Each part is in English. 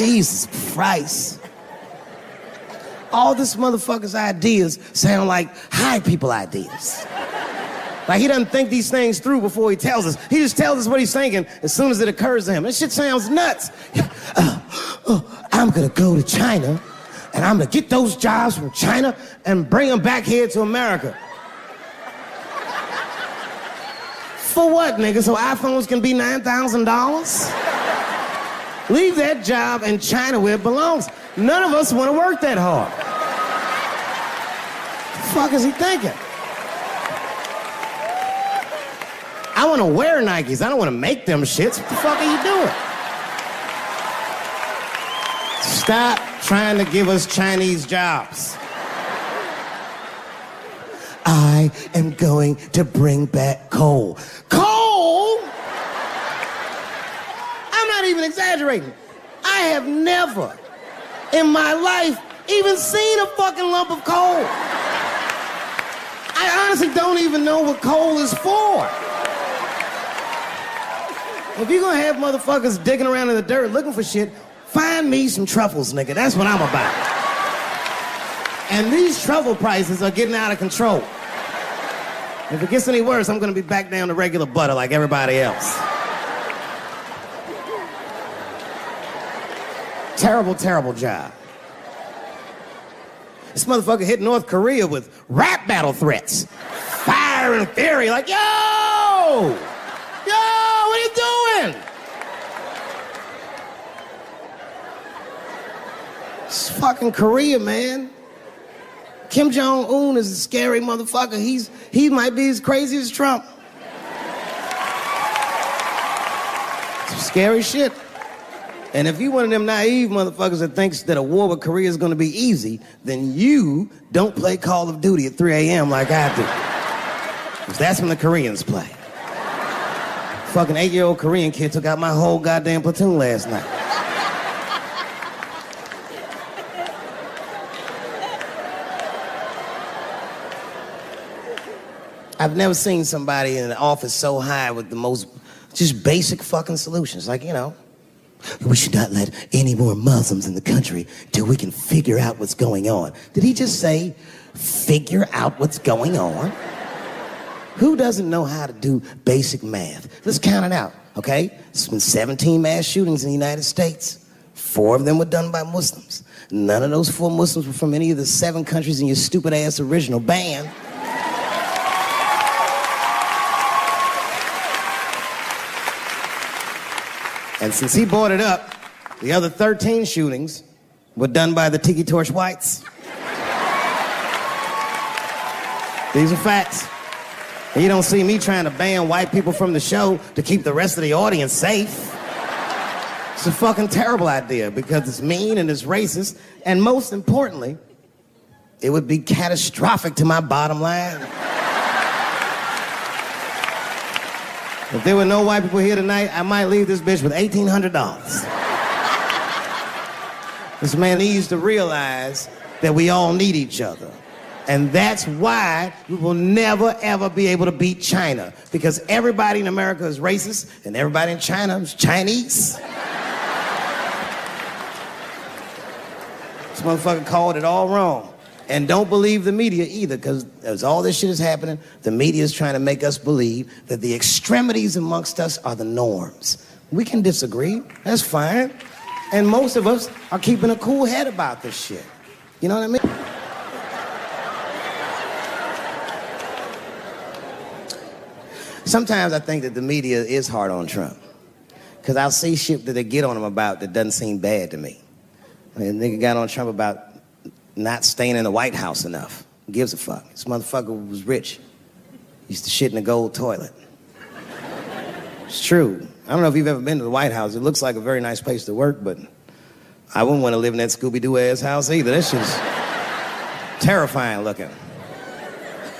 Jesus Christ. All this motherfucker's ideas sound like high people ideas. Like he doesn't think these things through before he tells us. He just tells us what he's thinking as soon as it occurs to him. This shit sounds nuts. I'm gonna go to China and I'm gonna get those jobs from China and bring them back here to America. For what, nigga? So iPhones can be $9,000? Leave that job in China where it belongs. None of us want to work that hard. The fuck is he thinking? I want to wear Nikes. I don't want to make them shits. What the fuck are you doing? Stop trying to give us Chinese jobs. I am going to bring back coal. Coal? I'm not even exaggerating. I have never in my life even seen a fucking lump of coal. I honestly don't even know what coal is for. If you're gonna have motherfuckers digging around in the dirt looking for shit, find me some truffles, nigga. That's what I'm about. And these truffle prices are getting out of control. If it gets any worse, I'm gonna be back down to regular butter like everybody else. Terrible, terrible job. This motherfucker hit North Korea with rap battle threats. Fire and fury, like, yo! Yo, what are you doing? It's fucking Korea, man. Kim Jong-un is a scary motherfucker. He might be as crazy as Trump. Some scary shit. And if you one of them naive motherfuckers that thinks that a war with Korea is gonna be easy, then you don't play Call of Duty at 3 a.m. like I do. Because that's when the Koreans play. Fucking 8-year-old Korean kid took out my whole goddamn platoon last night. I've never seen somebody in an office so high with the most just basic fucking solutions. Like, you know, we should not let any more Muslims in the country till we can figure out what's going on. Did he just say, figure out what's going on? Who doesn't know how to do basic math? Let's count it out, okay? There's been 17 mass shootings in the United States. 4 of them were done by Muslims. None of those 4 Muslims were from any of the 7 countries in your stupid ass original band. And since he brought it up, the other 13 shootings were done by the Tiki Torch Whites. These are facts. And you don't see me trying to ban white people from the show to keep the rest of the audience safe. It's a fucking terrible idea because it's mean and it's racist. And most importantly, it would be catastrophic to my bottom line. If there were no white people here tonight, I might leave this bitch with $1,800. This man needs to realize that we all need each other. And that's why we will never, ever be able to beat China. Because everybody in America is racist, and everybody in China is Chinese. This motherfucker called it all wrong. And don't believe the media either, because as all this shit is happening, the media is trying to make us believe that the extremities amongst us are the norms. We can disagree, that's fine. And most of us are keeping a cool head about this shit. You know what I mean? Sometimes I think that the media is hard on Trump. Because I'll see shit that they get on him about that doesn't seem bad to me. I mean, a nigga got on Trump about not staying in the White House enough. Who gives a fuck? This motherfucker was rich. Used to shit in a gold toilet. It's true. I don't know if you've ever been to the White House. It looks like a very nice place to work, but I wouldn't want to live in that Scooby-Doo ass house either. That shit's terrifying looking.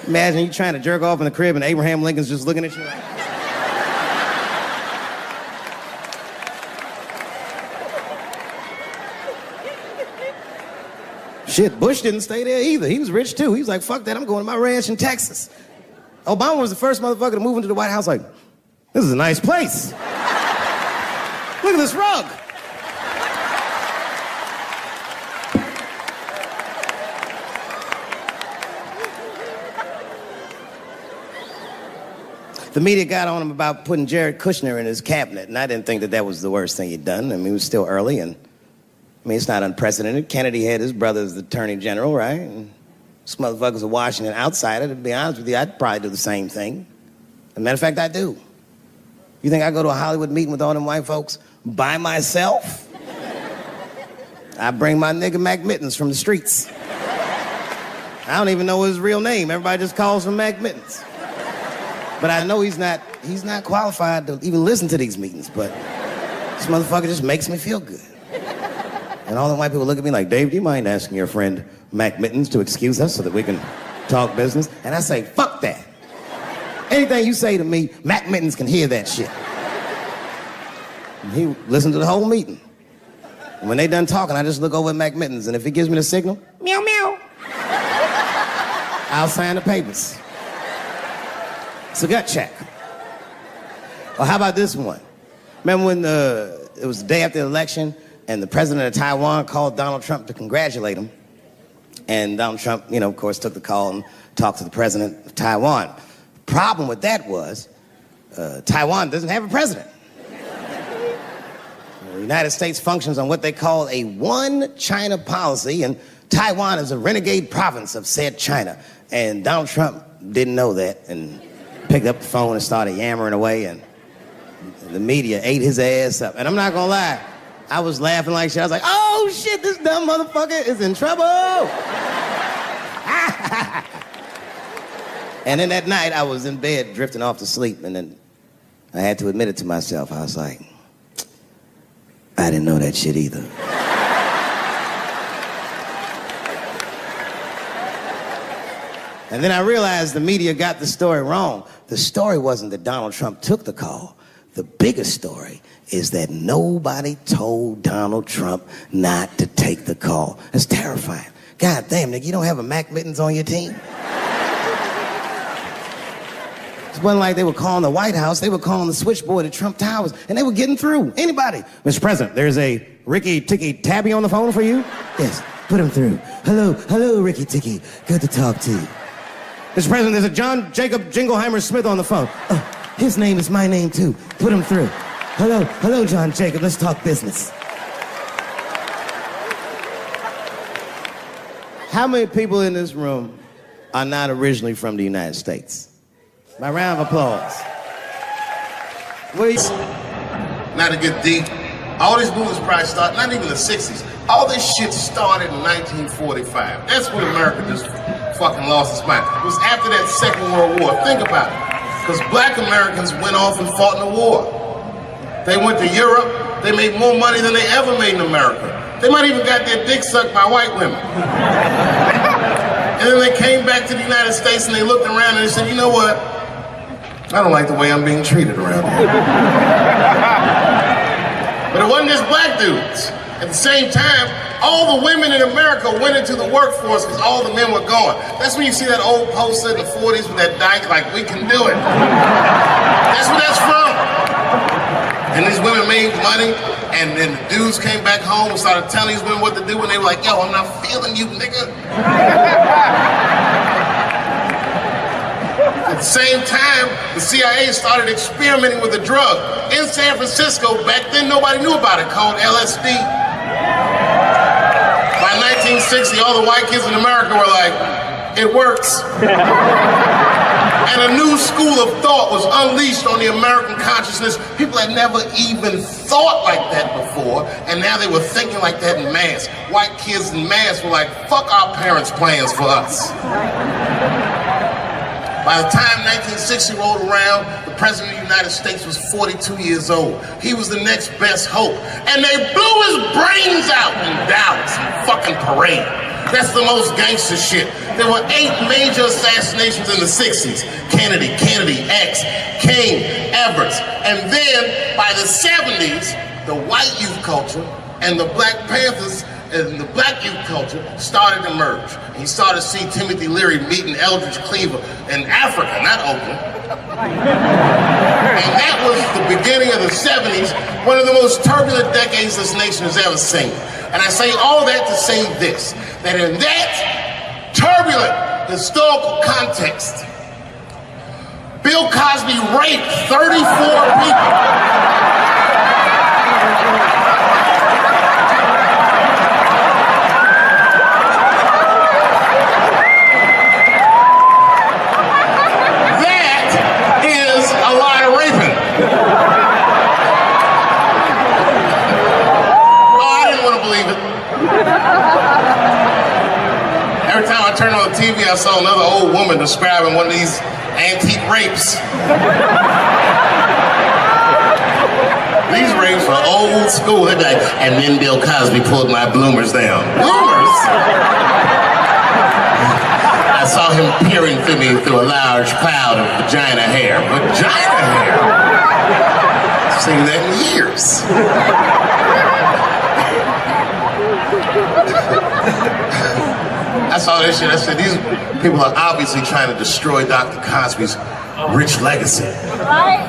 Imagine you trying to jerk off in the crib and Abraham Lincoln's just looking at you like... Shit, Bush didn't stay there either. He was rich too. He was like, fuck that, I'm going to my ranch in Texas. Obama was the first motherfucker to move into the White House like, this is a nice place. Look at this rug. The media got on him about putting Jared Kushner in his cabinet, and I didn't think that was the worst thing he'd done. I mean, it was still early, and I mean, it's not unprecedented. Kennedy had his brother as the attorney general, right? And this motherfucker's a Washington outsider. To be honest with you, I'd probably do the same thing. As a matter of fact, I do. You think I go to a Hollywood meeting with all them white folks by myself? I bring my nigga Mac Mittens from the streets. I don't even know his real name. Everybody just calls him Mac Mittens. But I know he's not qualified to even listen to these meetings, but this motherfucker just makes me feel good. And all the white people look at me like, Dave, do you mind asking your friend Mac Mittens to excuse us so that we can talk business? And I say, fuck that. Anything you say to me, Mac Mittens can hear that shit. And he listened to the whole meeting. And when they done talking, I just look over at Mac Mittens, and if he gives me the signal, meow, meow, I'll sign the papers. It's a gut check. Or how about this one? Remember when it was the day after the election and the president of Taiwan called Donald Trump to congratulate him? And Donald Trump, of course, took the call and talked to the president of Taiwan. The problem with that was Taiwan doesn't have a president. The United States functions on what they call a one China policy, and Taiwan is a renegade province of said China. And Donald Trump didn't know that and picked up the phone and started yammering away, and the media ate his ass up. And I'm not gonna lie, I was laughing like shit. I was like, oh shit, this dumb motherfucker is in trouble. And then that night I was in bed drifting off to sleep, and then I had to admit it to myself. I was like, I didn't know that shit either. And then I realized the media got the story wrong. The story wasn't that Donald Trump took the call. The biggest story is that nobody told Donald Trump not to take the call. That's terrifying. God damn, nigga, you don't have a Mac Mittens on your team? It wasn't like they were calling the White House. They were calling the switchboard at Trump Towers, and they were getting through. Anybody. Mr. President, there's a Ricky Ticky Tabby on the phone for you? Yes, put him through. Hello, Ricky Ticky. Good to talk to you. Mr. President, there's a John Jacob Jingleheimer Smith on the phone. Oh, his name is my name, too. Put him through. Hello, John Jacob. Let's talk business. How many people in this room are not originally from the United States? My round of applause. Not to get deep, all these movies probably started, not even the 60s. All this shit started in 1945. That's when America just fucking lost its mind. It was after that Second World War. Think about it. Because black Americans went off and fought in the war. They went to Europe. They made more money than they ever made in America. They might even got their dick sucked by white women. And then they came back to the United States and they looked around and they said, you know what? I don't like the way I'm being treated around here. But it wasn't just black dudes. At the same time, all the women in America went into the workforce because all the men were gone. That's when you see that old poster in the 40s with that dyke like, we can do it. That's where that's from. And these women made money, and then the dudes came back home and started telling these women what to do, and they were like, yo, I'm not feeling you, nigga. At the same time, the CIA started experimenting with a drug in San Francisco. Back then, nobody knew about it, called LSD. By 1960, all the white kids in America were like, it works. And a new school of thought was unleashed on the American consciousness. People had never even thought like that before, and now they were thinking like that in mass. White kids in mass were like, fuck our parents' plans for us. By the time 1960 rolled around, the President of the United States was 42 years old. He was the next best hope. And they blew his brains out in Dallas, in fucking parade. That's the most gangster shit. There were 8 major assassinations in the 60s. Kennedy, X, King, Everett. And then, by the 70s, the white youth culture and the Black Panthers and the black youth culture started to merge. And you started to see Timothy Leary meeting Eldridge Cleaver in Africa, not Oakland. And that was the beginning of the 70s, one of the most turbulent decades this nation has ever seen. And I say all that to say this, that in that turbulent historical context, Bill Cosby raped 34 people. That is a lot of raping. Oh, I didn't want to believe it. Every time I turned on the TV, I saw another old woman describing one of these antique rapes. These rapes are old school. They'd be like, and then Bill Cosby pulled my bloomers down. Bloomers? I saw him peering through me through a large cloud of vagina hair. Vagina hair? I've seen that in years. I saw that shit. I said, these people are obviously trying to destroy Dr. Cosby's rich legacy. Right?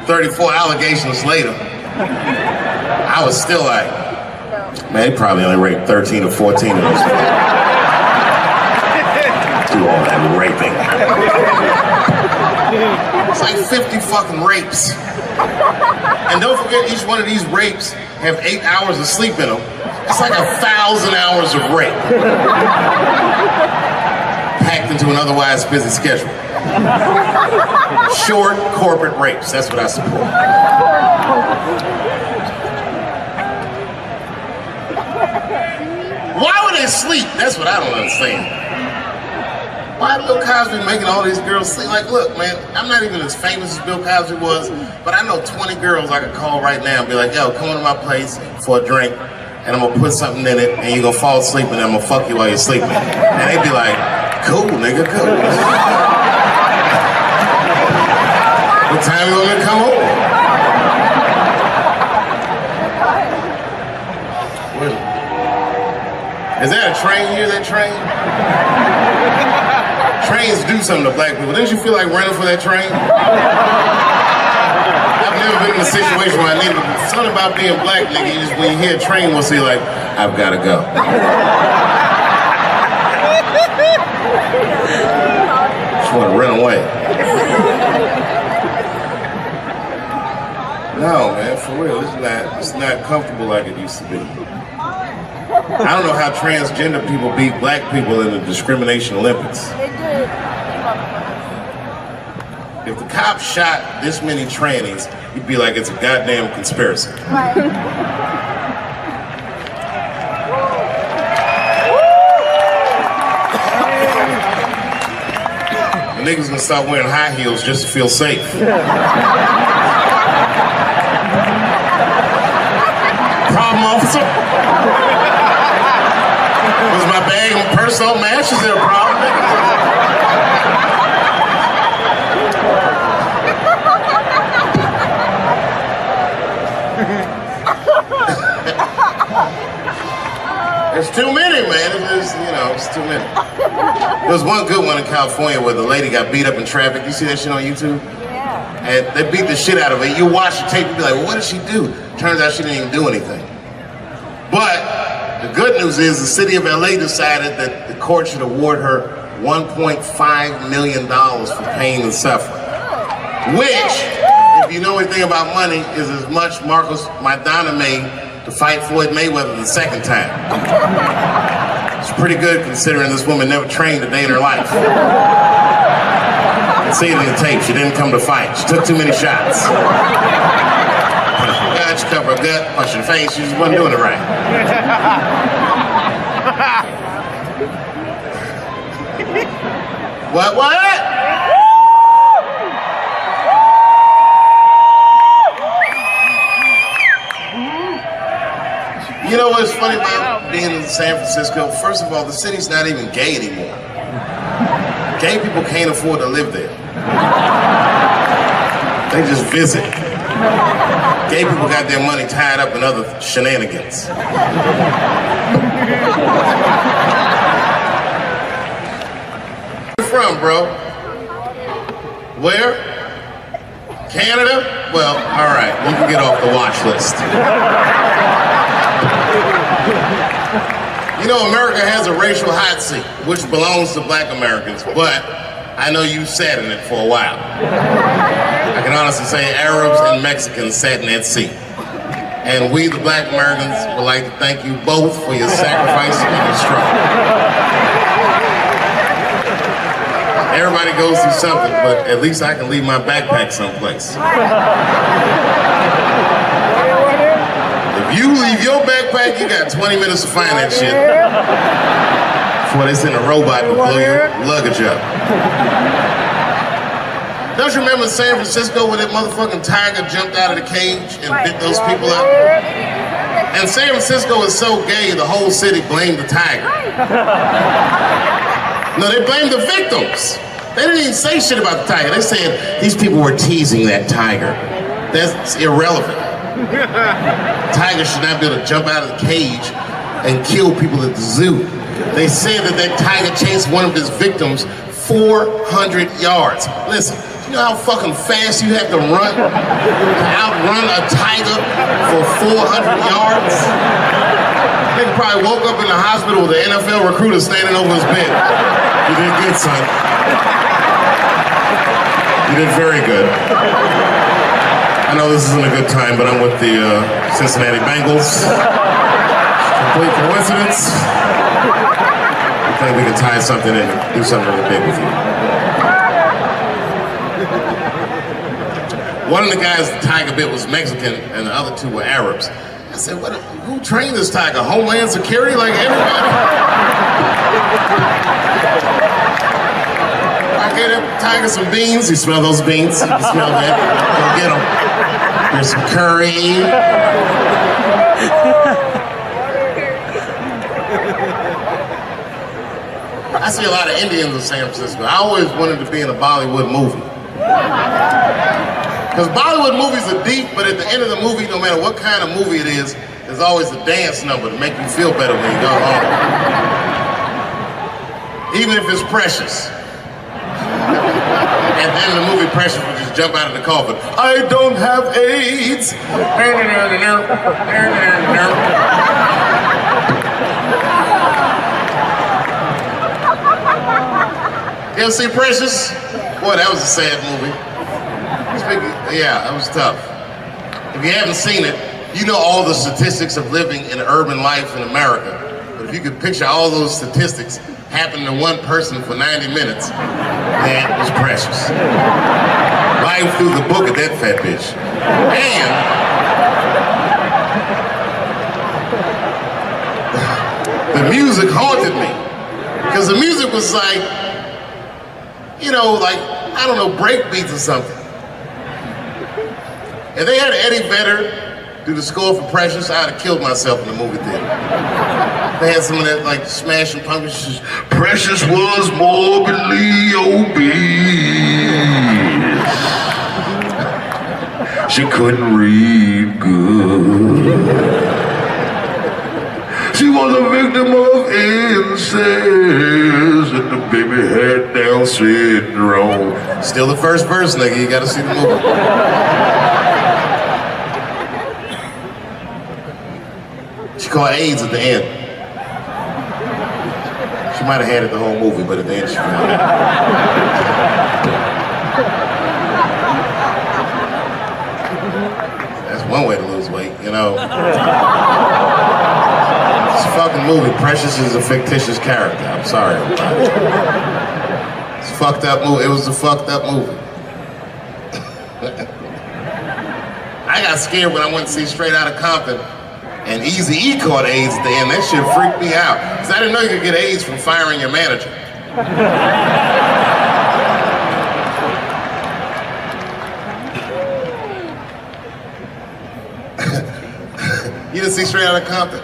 34 allegations later, I was still like, man, he probably only raped 13 or 14 of those. Do all that raping. It's like 50 fucking rapes. And don't forget, each one of these rapes have 8 hours of sleep in them. It's like 1,000 hours of rape. Packed into an otherwise busy schedule. Short corporate rapes, that's what I support. Why would they sleep? That's what I don't understand. Why Bill Cosby making all these girls sleep? Like, look, man, I'm not even as famous as Bill Cosby was, but I know 20 girls I could call right now and be like, yo, come to my place for a drink, and I'm gonna put something in it, and you're gonna fall asleep, and I'm gonna fuck you while you're sleeping. And they'd be like, cool, nigga, cool. What time you want me to come over? Is that a train here, that train? Trains do something to black people. Didn't you feel like running for that train? I've never been in a situation where I needed to. Something about being black, nigga, you just, when you hear a train whistle, you're like, I've gotta go. Just want to run away. No, man, for real, it's not comfortable like it used to be. I don't know how transgender people beat black people in the discrimination Olympics. If the cops shot this many trannies, you'd be like, it's a goddamn conspiracy. Right. Niggas gonna start wearing high heels just to feel safe. Problem, officer? Was my bag and purse all matched? Is there a problem? There's too many, man. It's too many. There was one good one in California where the lady got beat up in traffic. You see that shit on YouTube? Yeah. And they beat the shit out of her. You watch the tape and be like, well, what did she do? Turns out she didn't even do anything. But the good news is the city of LA decided that the court should award her $1.5 million for pain and suffering. Which, if you know anything about money, is as much Marcos Maidana made to fight Floyd Mayweather the second time. It's pretty good considering this woman never trained a day in her life. You can see it in the tape. She didn't come to fight. She took too many shots. She covered her gut, punched her face. She just wasn't doing it right. What? You know what's funny about being in San Francisco? First of all, the city's not even gay anymore. Gay people can't afford to live there. They just visit. Gay people got their money tied up in other shenanigans. Where you from, bro? Where? Canada? Well, all right, you can get off the watch list. You know, America has a racial hot seat, which belongs to black Americans, but I know you sat in it for a while. I can honestly say Arabs and Mexicans sat in that seat. And we, the Black Americans, would like to thank you both for your sacrifice and your struggle. Everybody goes through something, but at least I can leave my backpack someplace. If you leave your backpack, you got 20 minutes to find that shit before they send a robot to blow your luggage up. Don't you remember San Francisco when that motherfucking tiger jumped out of the cage and bit those people up? And San Francisco is so gay, the whole city blamed the tiger. No, they blamed the victims. They didn't even say shit about the tiger. They said these people were teasing that tiger. That's irrelevant. Tiger should not be able to jump out of the cage and kill people at the zoo. They said that that tiger chased one of his victims 400 yards. Listen, you know how fucking fast you have to run to outrun a tiger for 400 yards? Nigga probably woke up in the hospital with an NFL recruiter standing over his bed. You did good, son. You did very good. I know this isn't a good time, but I'm with the Cincinnati Bengals. Complete coincidence. I think we can tie something in and do something really big with you. One of the guys the tiger bit was Mexican, and the other two were Arabs. I said, who trained this tiger? Homeland Security, like everybody? I gave that tiger some beans. You smell those beans? You can smell that. Go get them. There's some curry. I see a lot of Indians in San Francisco. I always wanted to be in a Bollywood movie. Because Bollywood movies are deep, but at the end of the movie, no matter what kind of movie it is, there's always a dance number to make you feel better when you go home. Even if it's Precious. At the end of the movie, Precious would just jump out of the coffin. I don't have AIDS. You ever see Precious? Boy, that was a sad movie. Yeah, that was tough. If you haven't seen it, you know all the statistics of living in urban life in America. But if you could picture all those statistics happening to one person for 90 minutes, that was Precious. Life through the book of that fat bitch. And the music haunted me. Because the music was like, you know, like, I don't know, break beats or something. If they had Eddie Vedder do the score for Precious, I'd have killed myself in the movie theater. They had some of that, like, Smashing Pumpkins. Precious was morbidly obese. She couldn't read good. She was a victim of incest, and the baby had Down syndrome. Still the first verse, nigga. You gotta see the movie. She caught AIDS at the end. She might have had it the whole movie, but at the end she found it. That's one way to lose weight, you know. It's a fucking movie. Precious is a fictitious character. I'm sorry. It's a fucked up movie. It was a fucked up movie. I got scared when I went to see Straight Outta Compton. And Eazy-E caught AIDS at the end. That shit freaked me out. Because I didn't know you could get AIDS from firing your manager. You didn't see Straight Outta Compton?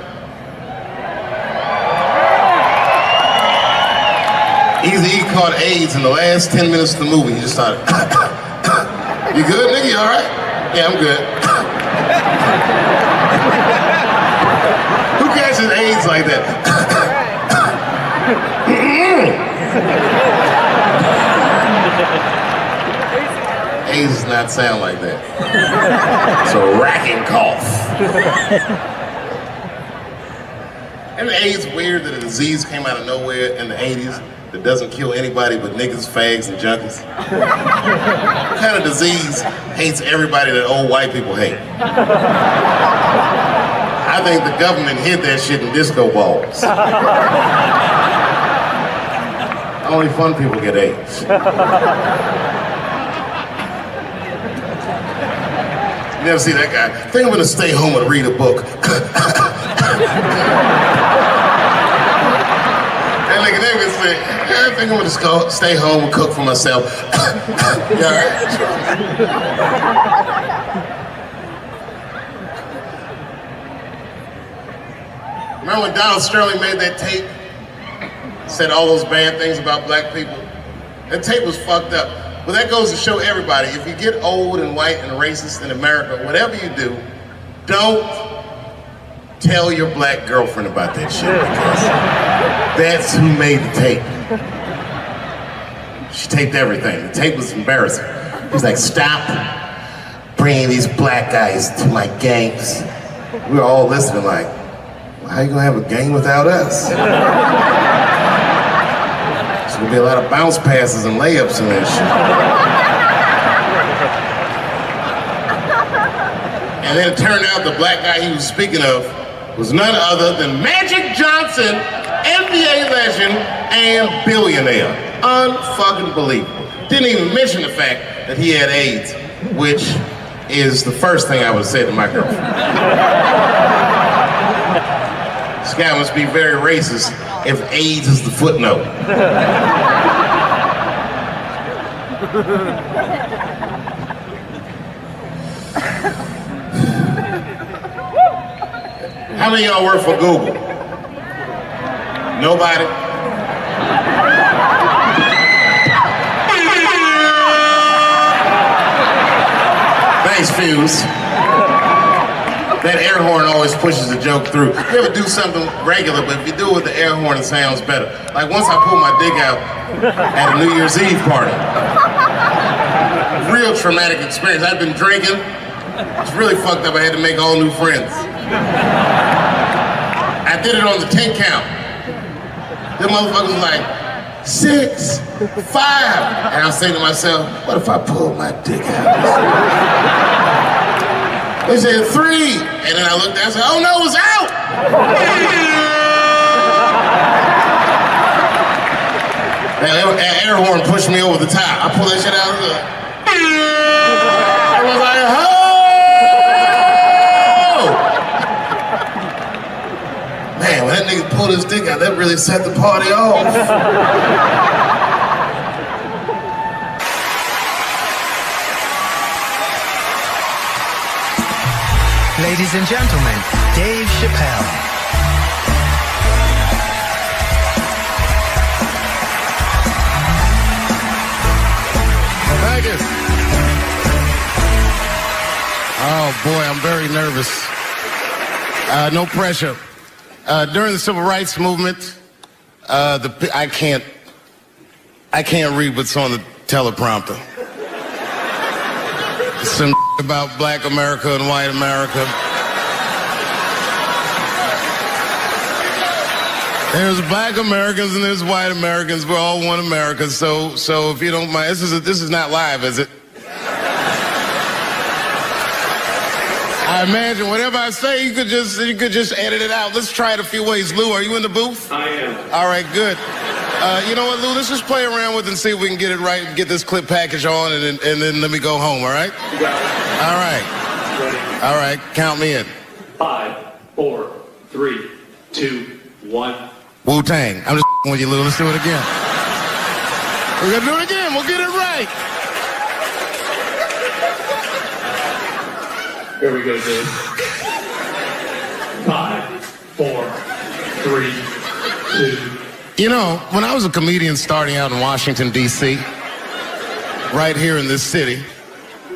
Eazy-E caught AIDS in the last 10 minutes of the movie. He just started, you good, nigga? You all right? Yeah, I'm good. Who catches AIDS like that? AIDS does not sound like that. It's a racking cough. Isn't AIDS weird that a disease came out of nowhere in the 80s? that doesn't kill anybody but niggas, fags, and junkies? What kind of disease hates everybody that old white people hate? I think the government hid that shit in disco balls. Only fun people get AIDS. You never see that guy. I think I'm gonna stay home and read a book. That nigga never gonna say, I think I'm gonna just go stay home and cook for myself. Yeah. Remember when Donald Sterling made that tape? Said all those bad things about black people? That tape was fucked up. But that goes to show everybody, if you get old and white and racist in America, whatever you do, don't tell your black girlfriend about that shit, because that's who made the tape. She taped everything. The tape was embarrassing. He was like, stop bringing these black guys to my gangs. We were all listening like, well, how you gonna have a gang without us? There's gonna be a lot of bounce passes and layups in that shit. And then it turned out the black guy he was speaking of was none other than Magic Johnson, NBA legend and billionaire. Unfucking believable. Didn't even mention the fact that he had AIDS, which is the first thing I would say to my girlfriend. This guy must be very racist if AIDS is the footnote. How many of y'all work for Google? Nobody? Thanks, Fuse. That air horn always pushes the joke through. You ever do something regular, but if you do it with the air horn, it sounds better. Like once I pulled my dick out at a New Year's Eve party. Real traumatic experience. I'd been drinking. It's really fucked up. I had to make all new friends. I did it on the 10 count. Them motherfuckers was like, 6, 5. And I was saying to myself, what if I pull my dick out? They said 3. And then I looked down and said, oh no, it's out! That air horn pushed me over the top. I pulled that shit out of the... I was like, oh! Man, when that nigga pulled his dick out, that really set the party off. Ladies and gentlemen, Dave Chappelle. Thank you. Oh boy, I'm very nervous. No pressure. During the Civil Rights Movement, I can't read what's on the teleprompter. Some about black America and white America. There's black Americans and there's white Americans. We're all one America. So if you don't mind, this is not live, is it? I imagine whatever I say, you could just edit it out. Let's try it a few ways. Lou, are you in the booth? I am. All right, good. You know what, Lou? Let's just play around with it and see if we can get it right and get this clip package on, and then let me go home. All right? You got it. All right. Ready? All right. Count me in. 5, 4, 3, 2, 1. Wu-Tang. I'm just with you, Lou. Let's do it again. We're gonna do it again. We'll get it right. Here we go, Dave. 5, 4, 3, 2. You know, when I was a comedian starting out in Washington, D.C., right here in this city,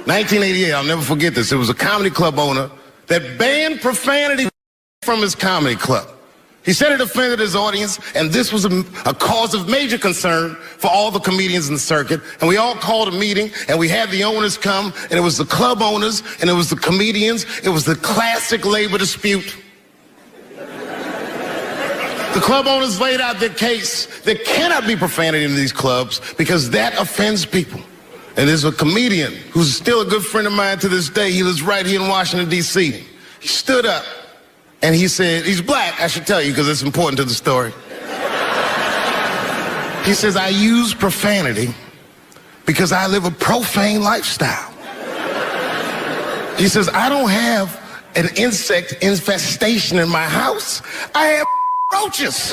1988, I'll never forget this. It was a comedy club owner that banned profanity from his comedy club. He said it offended his audience, and this was a cause of major concern for all the comedians in the circuit. And we all called a meeting, and we had the owners come, and it was the club owners, and it was the comedians. It was the classic labor dispute. The club owners laid out their case. There cannot be profanity in these clubs because that offends people. And there's a comedian who's still a good friend of mine to this day. He lives right here in Washington, D.C. He stood up and he said, he's black, I should tell you because it's important to the story. He says, I use profanity because I live a profane lifestyle. He says, I don't have an insect infestation in my house. I have roaches.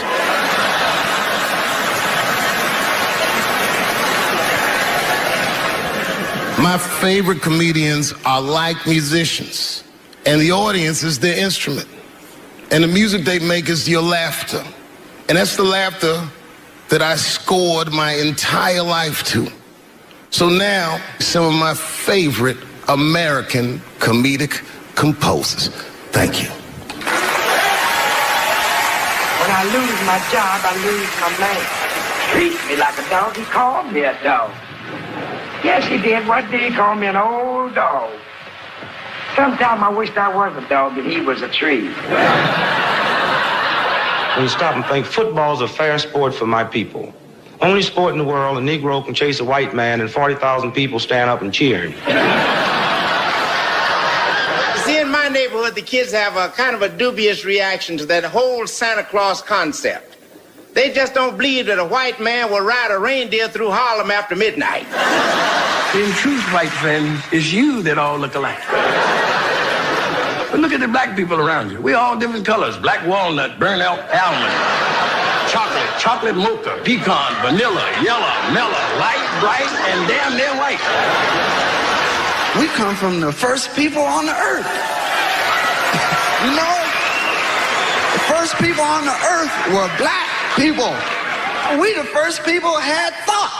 My favorite comedians are like musicians, and the audience is their instrument. And the music they make is your laughter. And that's the laughter that I scored my entire life to. So now, some of my favorite American comedic composers. Thank you. When I lose my job, I lose my man. Treats me like a dog, he called me a dog. Yes, he did. One day he called me an old dog. Sometimes I wished I was a dog and he was a tree. When you stop and think, football's a fair sport for my people. Only sport in the world a Negro can chase a white man and 40,000 people stand up and cheer him. See, in my neighborhood, the kids have a kind of a dubious reaction to that whole Santa Claus concept. They just don't believe that a white man will ride a reindeer through Harlem after midnight. In truth, white friend, it's you that all look alike. But look at the black people around you. We're all different colors. Black walnut, burnt almond, chocolate mocha, pecan, vanilla, yellow, mellow, light, bright, and damn near white. We come from the first people on the earth. You know, the first people on the earth were black people. We the first people had thought,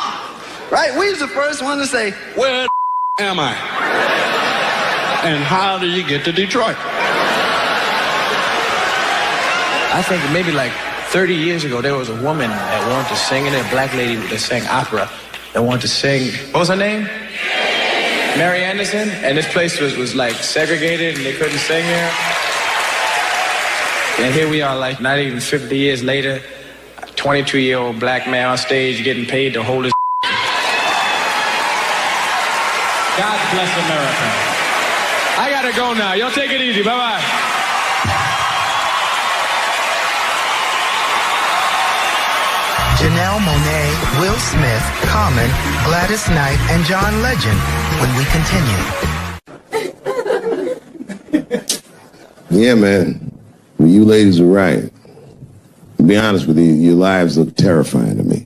right? We was the first one to say, where am I? And how do you get to Detroit? I think maybe like 30 years ago, there was a woman that wanted to sing, and a black lady that sang opera that wanted to sing. What was her name? Mary Anderson. And this place was like segregated, and they couldn't sing here. And here we are, like not even 50 years later, a 22-year-old black man on stage getting paid to hold his. God bless America. I gotta go now. Y'all take it easy. Bye-bye. Janelle Monáe, Will Smith, Common, Gladys Knight, and John Legend when we continue. Yeah, man. Well, you ladies are right. To be honest with you, your lives look terrifying to me.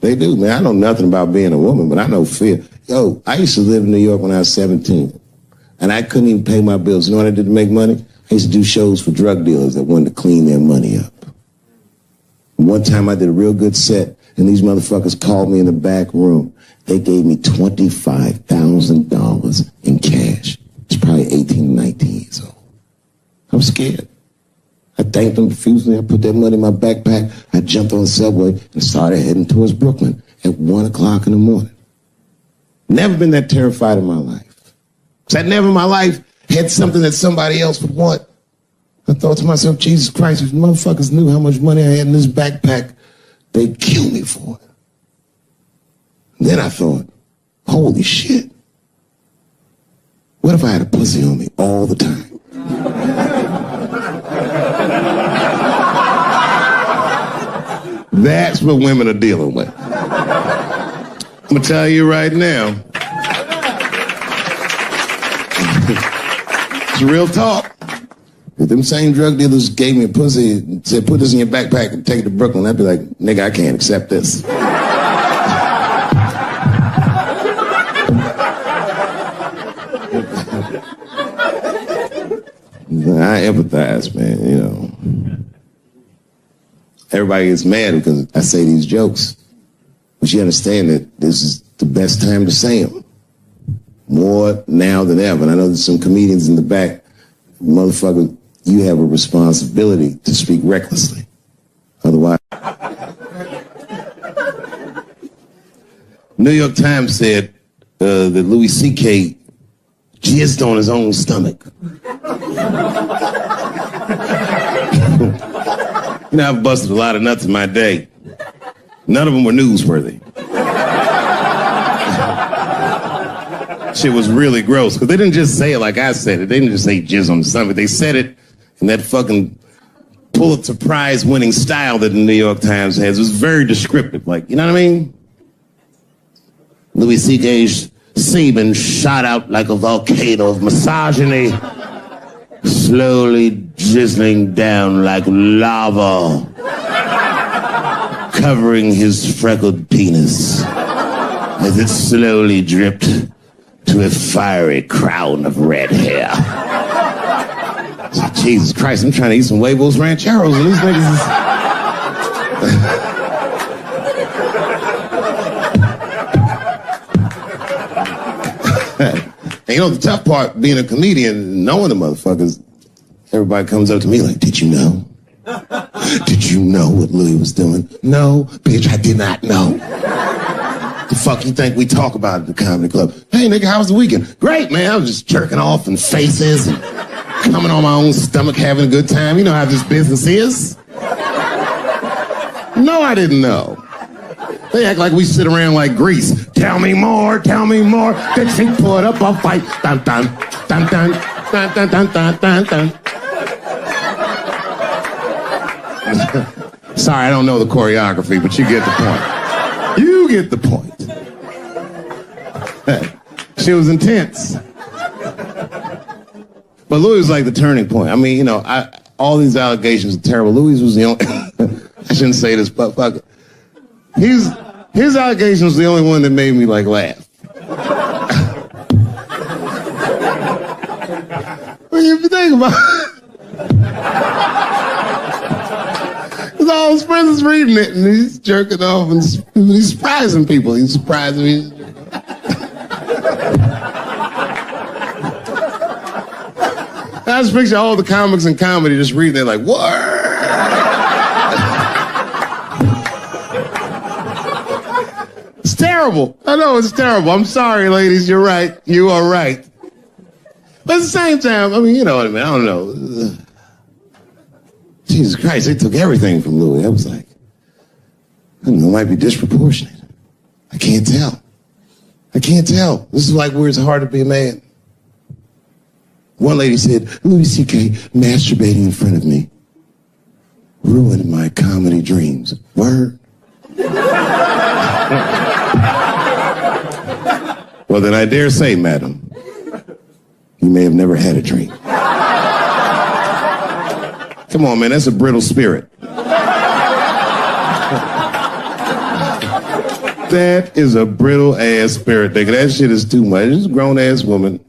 They do, man. I know nothing about being a woman, but I know fear. Yo, I used to live in New York when I was 17, and I couldn't even pay my bills. You know what I did to make money? I used to do shows for drug dealers that wanted to clean their money up. One time I did a real good set, and these motherfuckers called me in the back room. They gave me $25,000 in cash. It's probably 18, 19 years old. I was scared. I thanked them profusely. I put that money in my backpack. I jumped on the subway and started heading towards Brooklyn at 1 o'clock in the morning. Never been that terrified in my life. Because I never in my life had something that somebody else would want. I thought to myself, Jesus Christ, if motherfuckers knew how much money I had in this backpack, they'd kill me for it. And then I thought, holy shit. What if I had a pussy on me all the time? That's what women are dealing with. I'm gonna tell you right now. It's real talk. If them same drug dealers gave me a pussy and said, put this in your backpack and take it to Brooklyn, I'd be like, nigga, I can't accept this. I empathize, man, you know. Everybody gets mad because I say these jokes. But you understand that this is the best time to say them. More now than ever. And I know there's some comedians in the back. Motherfucker, you have a responsibility to speak recklessly. Otherwise. New York Times said that Louis C.K. jizzed on his own stomach. You know, I've busted a lot of nuts in my day. None of them were newsworthy. Shit was really gross, because they didn't just say it like I said it. They didn't just say jizz on the stomach. They said it in that fucking Pulitzer Prize winning style that the New York Times has. It was very descriptive, like, you know what I mean? Louis C.K.'s semen shot out like a volcano of misogyny, slowly drizzling down like lava, covering his freckled penis as it slowly dripped to a fiery crown of red hair. Jesus Christ, I'm trying to eat some huevos rancheros and these niggas is... And you know the tough part, being a comedian, knowing the motherfuckers, everybody comes up to me like, did you know? Did you know what Louis was doing? No, bitch, I did not know. The fuck you think we talk about at the comedy club? Hey, nigga, how was the weekend? Great, man. I was just jerking off in faces and coming on my own stomach, having a good time. You know how this business is. No, I didn't know. They act like we sit around like Grease. Tell me more, tell me more. Then she put up a fight. Dun, dun, dun, dun, dun, dun, dun, dun, dun, dun. Sorry, I don't know the choreography, but you get the point. You get the point. She was intense. But Louis was like the turning point. I mean, you know, all these allegations are terrible. Louis was the only... I shouldn't say this, but fuck it. His allegation was the only one that made me, like, laugh. Well, if you think about it... Because all his friends is reading it, and he's jerking off, and he's surprising people. He's surprising me. I just picture all the comics in comedy just reading it like, what? It's terrible. I know it's terrible. I'm sorry, ladies. You're right. You are right. But at the same time, I mean, you know what I mean? I don't know. Jesus Christ, they took everything from Louis. I was like, I don't know, it might be disproportionate. I can't tell. I can't tell. This is like where it's hard to be a man. One lady said, Louis C.K. masturbating in front of me ruined my comedy dreams. Word? Well, then I dare say, madam, you may have never had a dream. Come on, man, that's a brittle spirit. That is a brittle-ass spirit, nigga. That shit is too much. This is a grown-ass woman.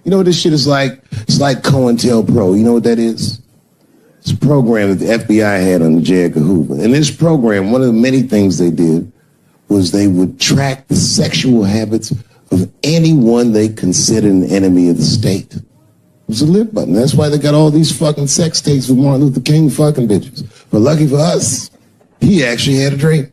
You know what this shit is like? It's like COINTELPRO. You know what that is? It's a program that the FBI had under J. Edgar Hoover. In this program, one of the many things they did was they would track the sexual habits of anyone they considered an enemy of the state. It was a lip button. That's why they got all these fucking sex tapes with Martin Luther King fucking bitches. But lucky for us, he actually had a dream.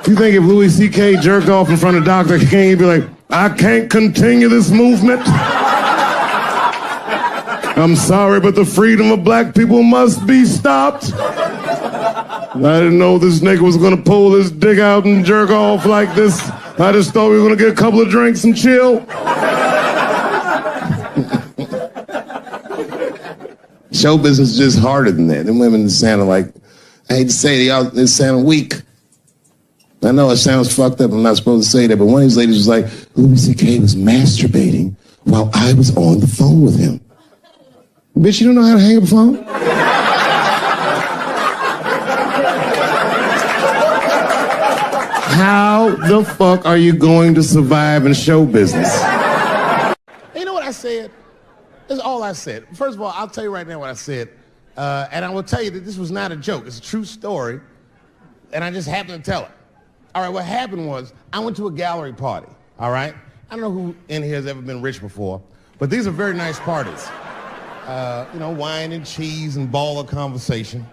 You think if Louis C.K. jerked off in front of Dr. King, he'd be like, I can't continue this movement. I'm sorry, but the freedom of black people must be stopped. I didn't know this nigga was gonna pull his dick out and jerk off like this. I just thought we were gonna get a couple of drinks and chill. Show business is just harder than that. Them women sounded like, I hate to say it, they sound weak. I know it sounds fucked up, I'm not supposed to say that, but one of these ladies was like, Louis C.K. was masturbating while I was on the phone with him. Bitch, you don't know how to hang up a phone? How the fuck are you going to survive in show business? You know what I said? That's all I said. First of all, I'll tell you right now what I said. And I will tell you that this was not a joke. It's a true story. And I just happened to tell it. All right, what happened was I went to a gallery party, all right? I don't know who in here has ever been rich before, but these are very nice parties. You know, wine and cheese and ball of conversation.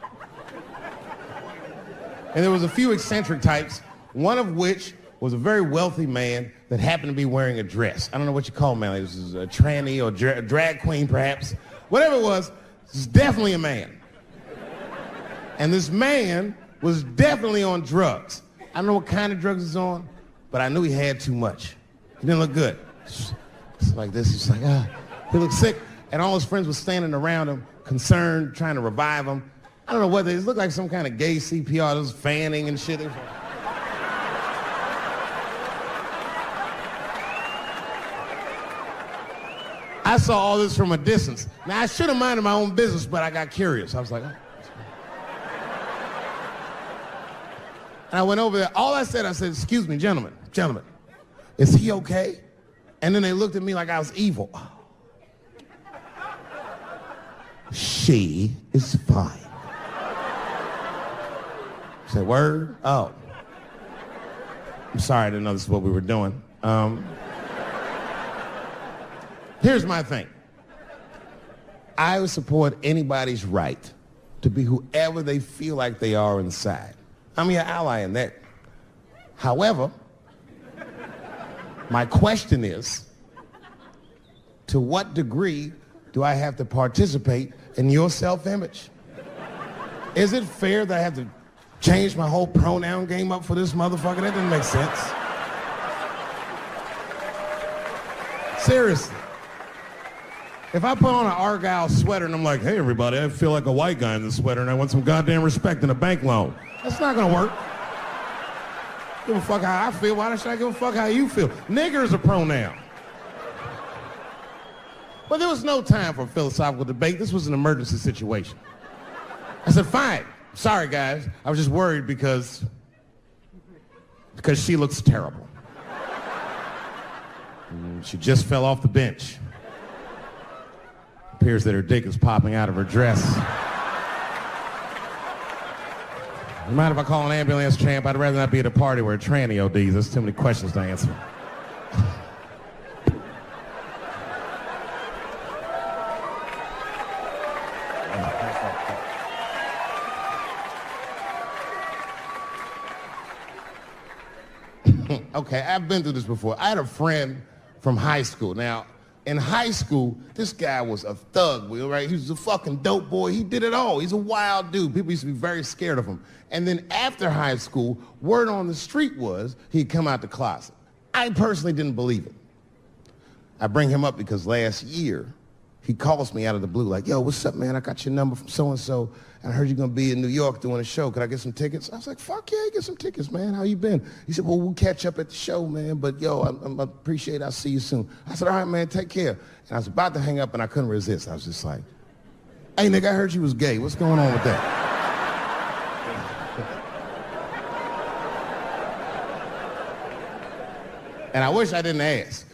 And there was a few eccentric types, one of which was a very wealthy man that happened to be wearing a dress. I don't know what you call him, man. This is a tranny or drag queen, perhaps. Whatever it was definitely a man. And this man was definitely on drugs. I don't know what kind of drugs he's on, but I knew he had too much. He didn't look good. It's like this, he's like, he looked sick. And all his friends were standing around him, concerned, trying to revive him. I don't know whether it looked like some kind of gay CPR, there was fanning and shit. I saw all this from a distance. Now, I should have minded my own business, but I got curious. I was like, oh. And I went over there. All I said, excuse me, gentlemen, is he okay? And then they looked at me like I was evil. She is fine. I said, word? Oh. I'm sorry, I didn't know this is what we were doing. Here's my thing. I would support anybody's right to be whoever they feel like they are inside. I'm your ally in that. However, my question is, to what degree do I have to participate in your self-image? Is it fair that I have to change my whole pronoun game up for this motherfucker? That doesn't make sense. Seriously. If I put on an Argyle sweater and I'm like, hey everybody, I feel like a white guy in this sweater and I want some goddamn respect and a bank loan, that's not gonna work. Give a fuck how I feel, why should I give a fuck how you feel? Nigger is a pronoun. But there was no time for philosophical debate. This was an emergency situation. I said, fine. Sorry, guys. I was just worried because she looks terrible. She just fell off the bench. Appears that her dick is popping out of her dress. You mind if I call an ambulance, champ? I'd rather not be at a party where a tranny ODs. There's too many questions to answer. Okay, I've been through this before. I had a friend from high school. Now, in high school, this guy was a thug, right? He was a fucking dope boy. He did it all. He's a wild dude. People used to be very scared of him. And then after high school, word on the street was he'd come out the closet. I personally didn't believe it. I bring him up because last year, he calls me out of the blue like, yo, what's up, man? I got your number from so-and-so, and I heard you're going to be in New York doing a show. Could I get some tickets? I was like, fuck yeah, get some tickets, man. How you been? He said, well, we'll catch up at the show, man, but yo, I appreciate it. I'll see you soon. I said, all right, man, take care. And I was about to hang up, and I couldn't resist. I was just like, hey, nigga, I heard you was gay. What's going on with that? And I wish I didn't ask,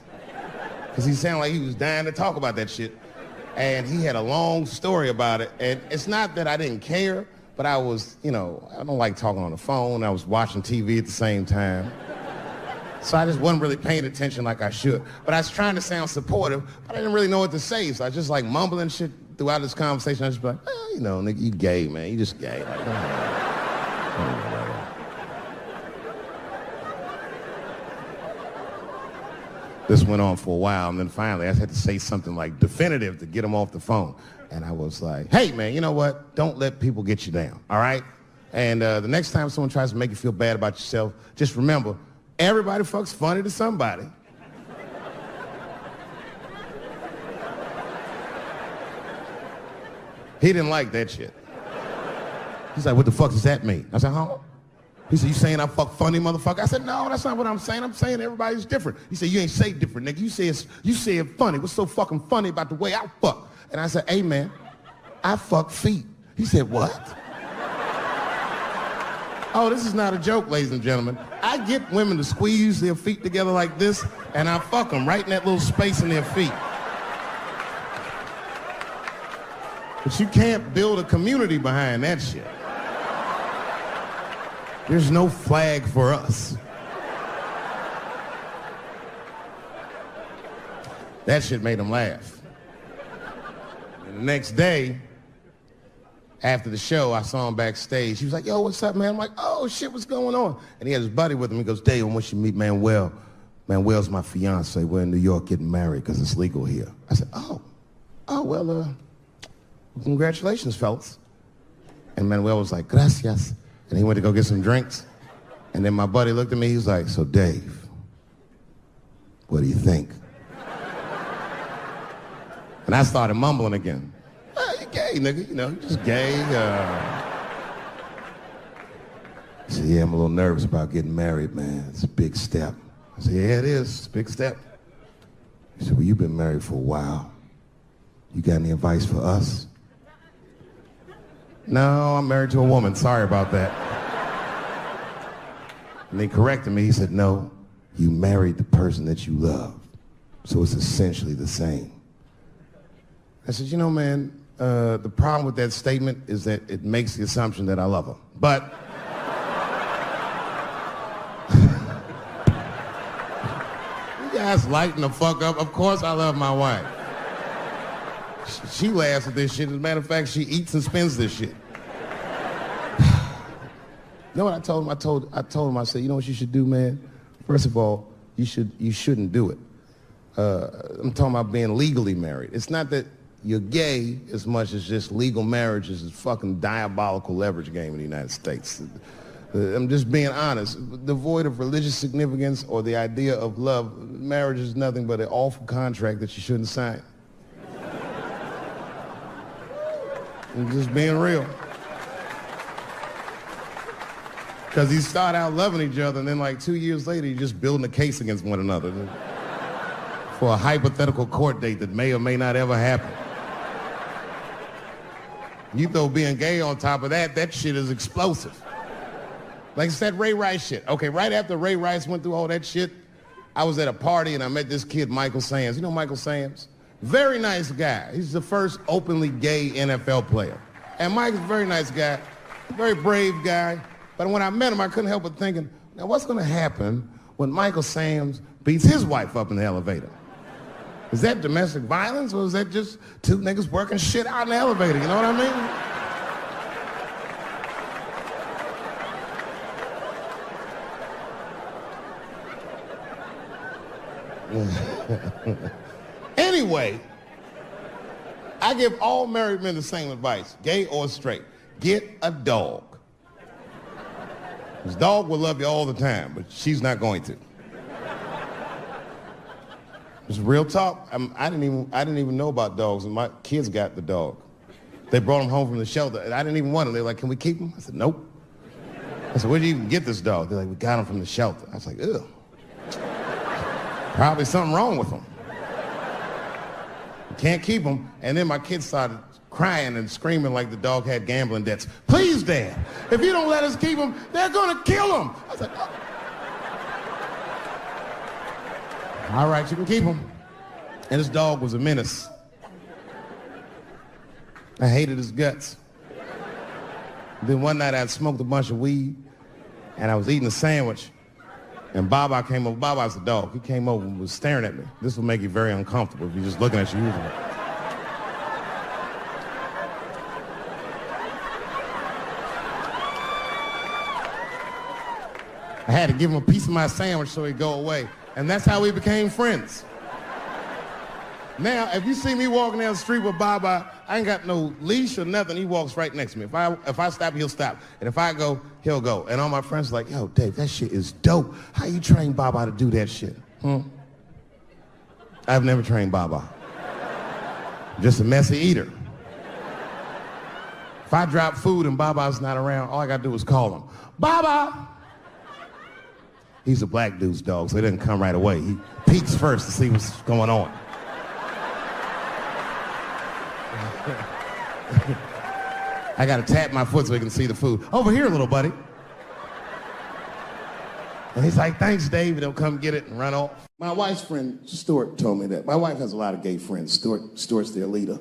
because he sounded like he was dying to talk about that shit. And he had a long story about it. And it's not that I didn't care, but I was, I don't like talking on the phone. I was watching TV at the same time. So I just wasn't really paying attention like I should. But I was trying to sound supportive, but I didn't really know what to say. So I was just like mumbling shit throughout this conversation. I was just like, nigga, you gay, man. You just gay. Like, This went on for a while, and then finally I had to say something like definitive to get him off the phone. And I was like, hey, man, you know what? Don't let people get you down, all right? And the next time someone tries to make you feel bad about yourself, just remember, everybody fucks funny to somebody. He didn't like that shit. He's like, what the fuck does that mean? I said, huh? He said, you saying I fuck funny, motherfucker? I said, no, that's not what I'm saying. I'm saying everybody's different. He said, you ain't say different, nigga. You say it funny. What's so fucking funny about the way I fuck? And I said, hey, man, I fuck feet. He said, what? Oh, this is not a joke, ladies and gentlemen. I get women to squeeze their feet together like this, and I fuck them right in that little space in their feet. But you can't build a community behind that shit. There's no flag for us. That shit made him laugh. And the next day, after the show, I saw him backstage. He was like, yo, what's up, man? I'm like, oh, shit, what's going on? And he had his buddy with him. He goes, Dave, I want you to meet Manuel. Manuel's my fiance. We're in New York getting married because it's legal here. I said, well, Well, congratulations, fellas. And Manuel was like, gracias. And he went to go get some drinks. And then my buddy looked at me, he was like, so Dave, what do you think? And I started mumbling again. You gay, nigga, you know, you just gay. He said, yeah, I'm a little nervous about getting married, man. It's a big step. I said, yeah, it is. It's a big step. He said, well, you've been married for a while. You got any advice for us? No, I'm married to a woman. Sorry about that. And he corrected me. He said, no, you married the person that you love. So it's essentially the same. I said, you know, man, the problem with that statement is that it makes the assumption that I love her. But you guys lighten the fuck up. Of course I love my wife. She laughs at this shit. As a matter of fact, she eats and spends this shit. You know what I told him? I told him, I said, you know what you should do, man? First of all, you shouldn't do it. I'm talking about being legally married. It's not that you're gay as much as just legal marriage is a fucking diabolical leverage game in the United States. I'm just being honest. Devoid of religious significance or the idea of love, marriage is nothing but an awful contract that you shouldn't sign. I'm just being real. Because you start out loving each other, and then like 2 years later, you're just building a case against one another for a hypothetical court date that may or may not ever happen. You throw being gay on top of that, that shit is explosive. Like it's that Ray Rice shit. Okay, right after Ray Rice went through all that shit, I was at a party and I met this kid, Michael Samms. You know Michael Samms? Very nice guy. He's the first openly gay NFL player. And Mike's a very nice guy, very brave guy. But when I met him, I couldn't help but thinking, now what's gonna happen when Michael Samms beats his wife up in the elevator? Is that domestic violence or is that just two niggas working shit out in the elevator? You know what I mean? Anyway, I give all married men the same advice, gay or straight. Get a dog. This dog will love you all the time, but she's not going to. It's real talk. I didn't even know about dogs, and my kids got the dog. They brought him home from the shelter, and I didn't even want him. They're like, can we keep him? I said, nope. I said, where'd you even get this dog? They're like, we got him from the shelter. I was like, ugh. Probably something wrong with him. Can't keep him. And then my kids started crying and screaming like the dog had gambling debts. Please, Dad, if you don't let us keep him, they're gonna kill him. I was like, oh. All right, you can keep him. And this dog was a menace. I hated his guts. Then one night I had smoked a bunch of weed and I was eating a sandwich and Baba came over. Baba's the dog. He came over and was staring at me. This will make you very uncomfortable if you're just looking at you usually. I had to give him a piece of my sandwich so he'd go away. And that's how we became friends. Now, if you see me walking down the street with Baba, I ain't got no leash or nothing. He walks right next to me. If I stop, he'll stop. And if I go, he'll go. And all my friends are like, yo, Dave, that shit is dope. How you train Baba to do that shit? I've never trained Baba. I'm just a messy eater. If I drop food and Baba's not around, all I gotta do is call him. Baba! He's a black dude's dog, so he doesn't come right away. He peeks first to see what's going on. I gotta tap my foot so he can see the food. Over here, little buddy. And he's like, thanks, Dave. He'll come get it and run off. My wife's friend, Stuart, told me that. My wife has a lot of gay friends. Stuart's their leader.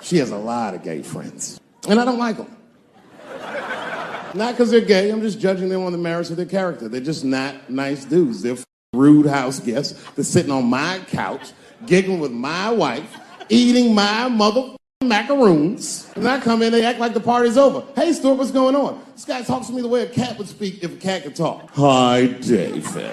She has a lot of gay friends. And I don't like them. Not because they're gay, I'm just judging them on the merits of their character. They're just not nice dudes. They're rude house guests. They're sitting on my couch, giggling with my wife, eating my mother macaroons. And I come in, they act like the party's over. Hey, Stuart, what's going on? This guy talks to me the way a cat would speak if a cat could talk. Hi, David.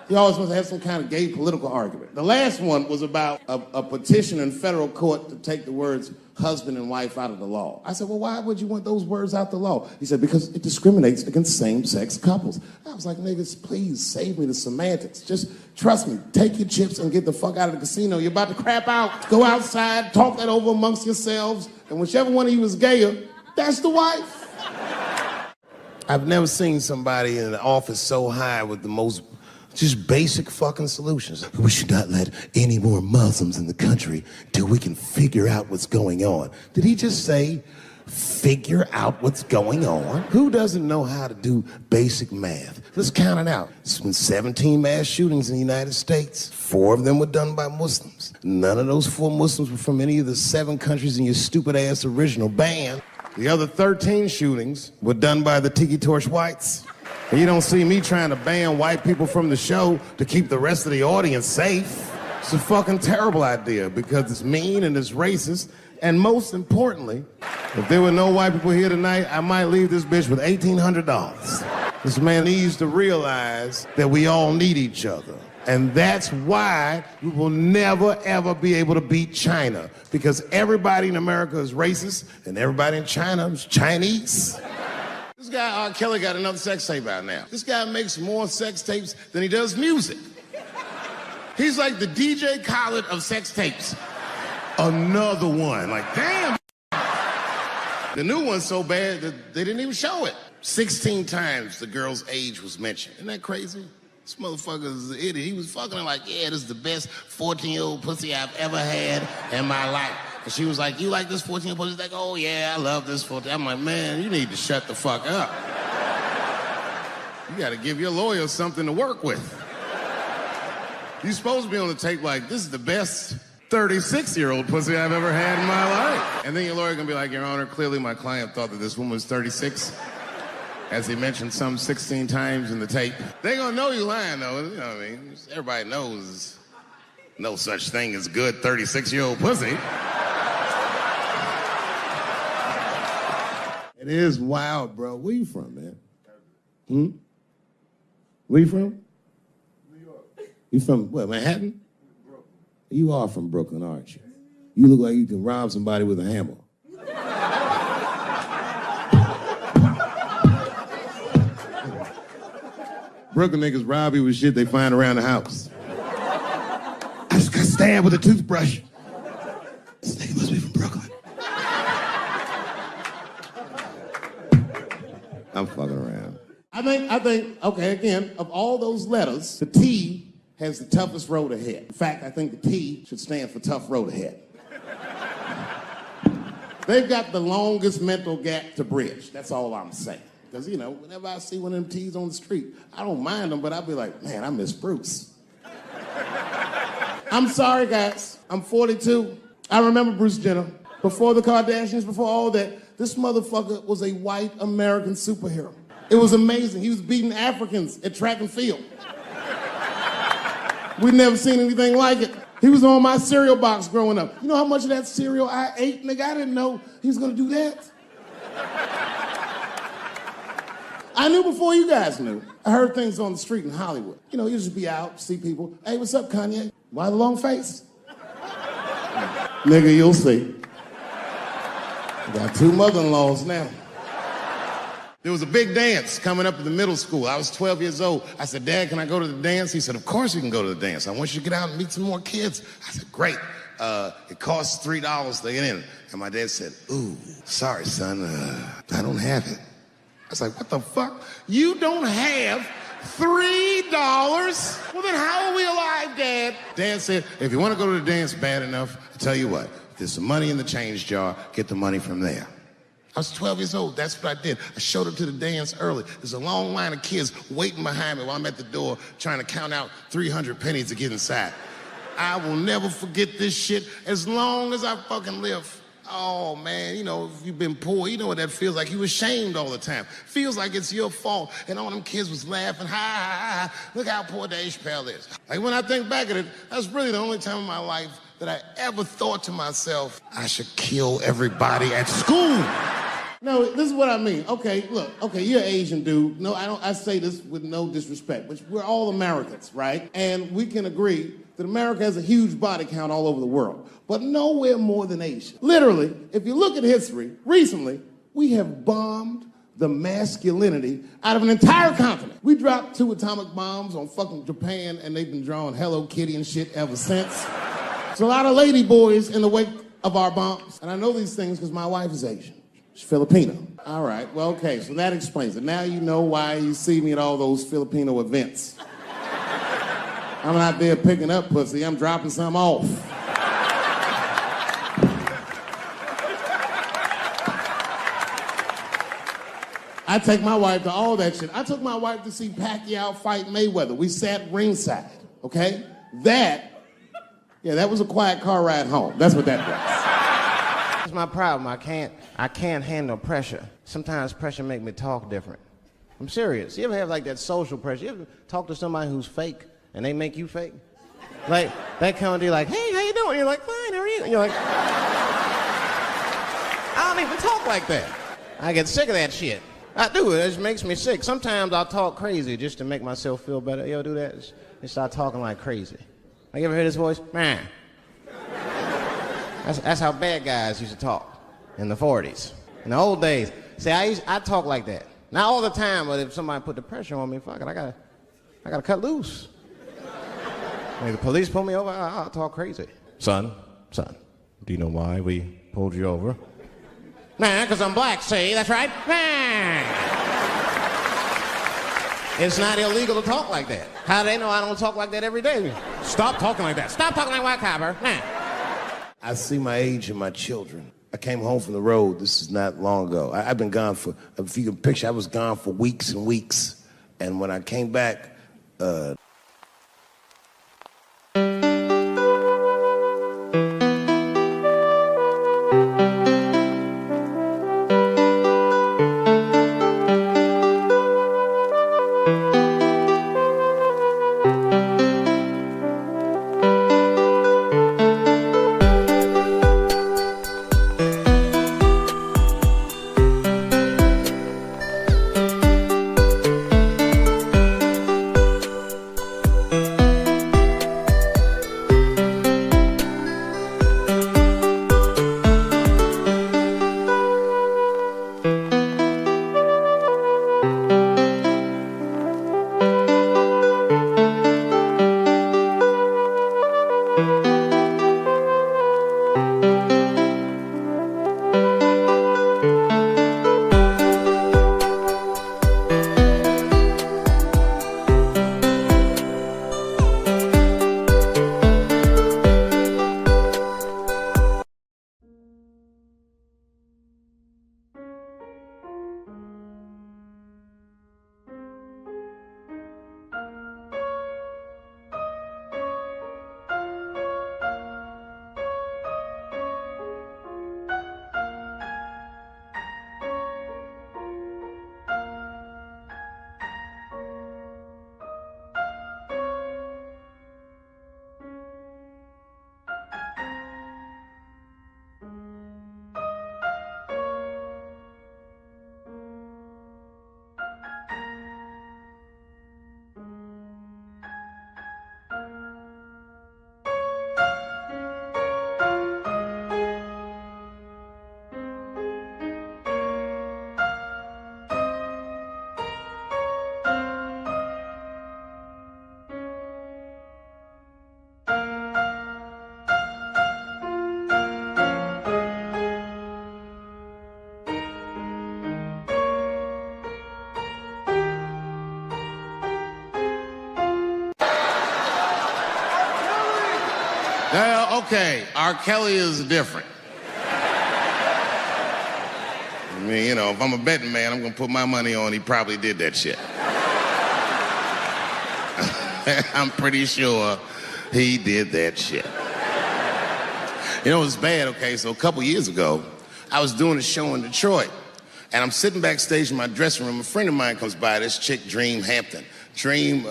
He always must have some kind of gay political argument. The last one was about a petition in federal court to take the words husband and wife out of the law. I said, well, why would you want those words out the law? He said, because it discriminates against same-sex couples. I was like, niggas, please save me the semantics. Just trust me, take your chips and get the fuck out of the casino. You're about to crap out. Go outside, talk that over amongst yourselves, and whichever one of you is gayer, that's the wife. I've never seen somebody in an office so high with the most just basic fucking solutions. We should not let any more Muslims in the country till we can figure out what's going on. Did he just say, figure out what's going on? Who doesn't know how to do basic math? Let's count it out. There's been 17 mass shootings in the United States. 4 of them were done by Muslims. None of those 4 Muslims were from any of the 7 countries in your stupid ass original ban. The other 13 shootings were done by the Tiki Torch whites. And you don't see me trying to ban white people from the show to keep the rest of the audience safe. It's a fucking terrible idea because it's mean and it's racist. And most importantly, if there were no white people here tonight, I might leave this bitch with $1,800. This man needs to realize that we all need each other. And that's why we will never, ever be able to beat China. Because everybody in America is racist and everybody in China is Chinese. This guy, R. Kelly, got another sex tape out now. This guy makes more sex tapes than he does music. He's like the DJ Khaled of sex tapes. Another one. Like, damn. The new one's so bad that they didn't even show it. 16 times the girl's age was mentioned. Isn't that crazy? This motherfucker is an idiot. He was fucking her like, yeah, this is the best 14-year-old pussy I've ever had in my life. And she was like, you like this 14-year-old pussy? He's like, oh, yeah, I love this 14. I'm like, man, you need to shut the fuck up. You got to give your lawyer something to work with. You're supposed to be on the tape like, this is the best 36-year-old pussy I've ever had in my life. And then your lawyer going to be like, Your Honor, clearly my client thought that this woman was 36. As he mentioned some 16 times in the tape. They gonna know you lying though, you know what I mean? Everybody knows no such thing as good 36-year-old pussy. It is wild, bro. Where you from, man? Where you from? New York. You from, what, Manhattan? Brooklyn. You are from Brooklyn, aren't you? You look like you can rob somebody with a hammer. Brooklyn niggas rob you with shit they find around the house. I just got stabbed with a toothbrush. This nigga must be from Brooklyn. I'm fucking around. I think, okay, again, of all those letters, the T has the toughest road ahead. In fact, I think the T should stand for tough road ahead. They've got the longest mental gap to bridge. That's all I'm saying. Because, you know, whenever I see one of them T's on the street, I don't mind them, but I'll be like, man, I miss Bruce. I'm sorry, guys. I'm 42. I remember Bruce Jenner. Before the Kardashians, before all that, this motherfucker was a white American superhero. It was amazing. He was beating Africans at track and field. We'd never seen anything like it. He was on my cereal box growing up. You know how much of that cereal I ate? Nigga, I didn't know he was gonna do that. I knew before you guys knew. I heard things on the street in Hollywood. You know, you just be out, see people. Hey, what's up, Kanye? Why the long face? Nigga, you'll see. I got 2 mother-in-laws now. There was a big dance coming up in the middle school. I was 12 years old. I said, Dad, can I go to the dance? He said, of course you can go to the dance. I want you to get out and meet some more kids. I said, great. It costs $3 to get in. And my dad said, ooh, sorry, son, I don't have it. I was like, what the fuck? You don't have $3? Well, then how are we alive, Dad? Dad said, if you want to go to the dance bad enough, I'll tell you what, if there's some money in the change jar, get the money from there. I was 12 years old. That's what I did. I showed up to the dance early. There's a long line of kids waiting behind me while I'm at the door trying to count out 300 pennies to get inside. I will never forget this shit as long as I fucking live. Oh, man, you know, if you've been poor, you know what that feels like. You were shamed all the time. Feels like it's your fault. And all them kids was laughing, ha, ha, ha, ha. Look how poor Dave Chappelle is. Like, when I think back at it, that's really the only time in my life that I ever thought to myself, I should kill everybody at school. No, this is what I mean. Okay, look, okay, you're an Asian dude. No, I say this with no disrespect, but we're all Americans, right? And we can agree that America has a huge body count all over the world, but nowhere more than Asia. Literally, if you look at history, recently, we have bombed the masculinity out of an entire continent. We dropped 2 atomic bombs on fucking Japan, and they've been drawing Hello Kitty and shit ever since. There's a lot of lady boys in the wake of our bombs, and I know these things because my wife is Asian. She's Filipino. All right, well, okay, so that explains it. Now you know why you see me at all those Filipino events. I'm not there picking up pussy, I'm dropping some off. I take my wife to all that shit. I took my wife to see Pacquiao fight Mayweather. We sat ringside, okay? That was a quiet car ride home. That's what that was. That's my problem. I can't handle pressure. Sometimes pressure make me talk different. I'm serious. You ever have like that social pressure? You ever talk to somebody who's fake and they make you fake? Like, they come to you like, hey, how you doing? You're like, fine, how are you? And you're like, I don't even talk like that. I get sick of that shit. I do. It just makes me sick. Sometimes I'll talk crazy just to make myself feel better. You ever do that? Just start talking like crazy. Like, you ever hear this voice? Man. That's how bad guys used to talk in the 40s. In the old days. See, I talk like that. Not all the time, but if somebody put the pressure on me, fuck it, I gotta cut loose. Like the police pull me over, I'll talk crazy. Son, do you know why we pulled you over? Nah, because I'm black, see? That's right. Nah. It's not illegal to talk like that. How do they know I don't talk like that every day? Stop talking like that. Stop talking like white copper. Nah. I see my age in my children. I came home from the road. This is not long ago. I've been gone for, if you can picture, I was gone for weeks and weeks. And when I came back, well, okay, R. Kelly is different. I mean, you know, if I'm a betting man, I'm gonna put my money on he probably did that shit. I'm pretty sure he did that shit. You know, it's bad, okay, so a couple years ago, I was doing a show in Detroit, and I'm sitting backstage in my dressing room. A friend of mine comes by, this chick, Dream Hampton. Dream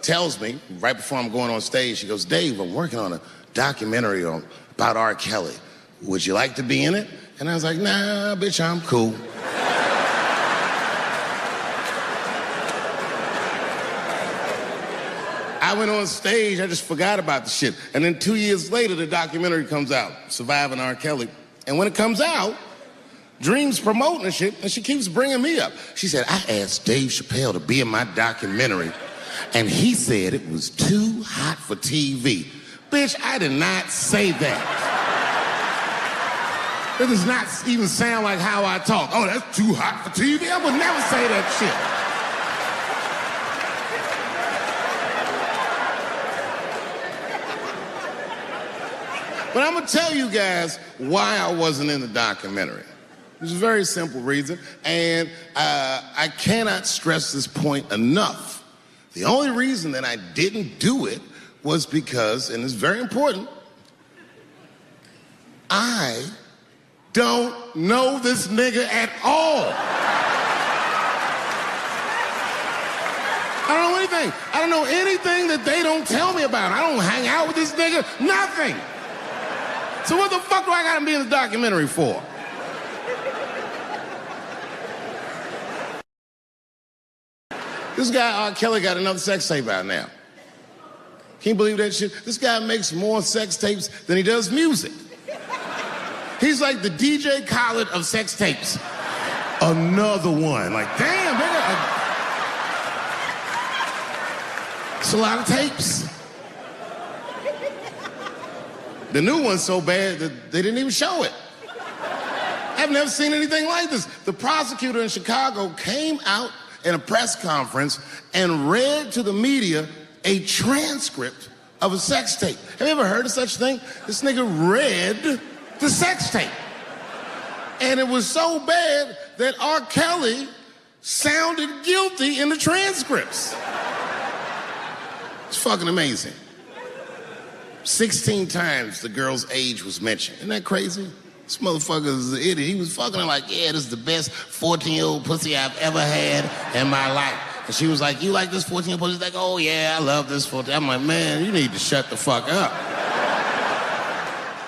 tells me, right before I'm going on stage, she goes, Dave, I'm working on a documentary about R. Kelly. Would you like to be in it? And I was like, nah, bitch, I'm cool. I went on stage, I just forgot about the shit. And then 2 years later, the documentary comes out, Surviving R. Kelly. And when it comes out, Dream's promoting the shit, and she keeps bringing me up. She said, I asked Dave Chappelle to be in my documentary, and he said it was too hot for TV. Bitch, I did not say that. It does not even sound like how I talk. Oh, that's too hot for TV? I would never say that shit. But I'm gonna tell you guys why I wasn't in the documentary. There's a very simple reason, and I cannot stress this point enough. The only reason that I didn't do it was because, and it's very important, I don't know this nigga at all. I don't know anything. I don't know anything that they don't tell me about. I don't hang out with this nigga, nothing. So what the fuck do I gotta be in the documentary for? This guy, R. Kelly, got another sex tape out now. Can you believe that shit? This guy makes more sex tapes than he does music. He's like the DJ Khaled of sex tapes. Another one. Like, damn, nigga. It's a lot of tapes. The new one's so bad that they didn't even show it. I've never seen anything like this. The prosecutor in Chicago came out in a press conference and read to the media a transcript of a sex tape. Have you ever heard of such a thing? This nigga read the sex tape. And it was so bad that R. Kelly sounded guilty in the transcripts. It's fucking amazing. 16 times the girl's age was mentioned. Isn't that crazy? This motherfucker is an idiot. He was fucking her like, yeah, this is the best 14-year-old pussy I've ever had in my life. And she was like, you like this 14-year-old pussy? He's like, oh yeah, I love this 14. I'm like, man, you need to shut the fuck up.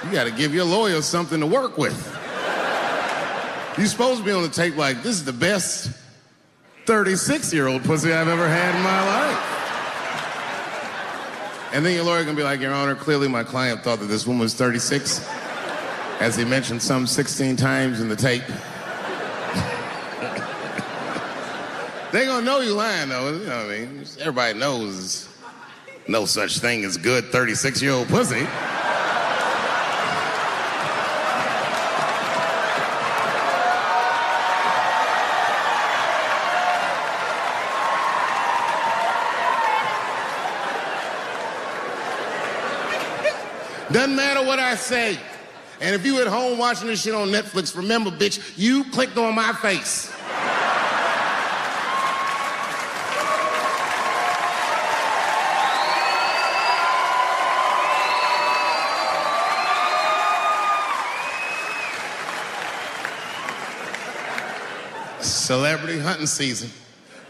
You gotta give your lawyer something to work with. You're supposed to be on the tape like, this is the best 36-year-old pussy I've ever had in my life. And then your lawyer gonna be like, Your Honor, clearly my client thought that this woman was 36, as he mentioned some 16 times in the tape. They gonna know you lying though, you know what I mean? Everybody knows no such thing as good 36-year-old pussy. Doesn't matter what I say. And if you at home watching this shit on Netflix, remember, bitch, you clicked on my face. Celebrity hunting season.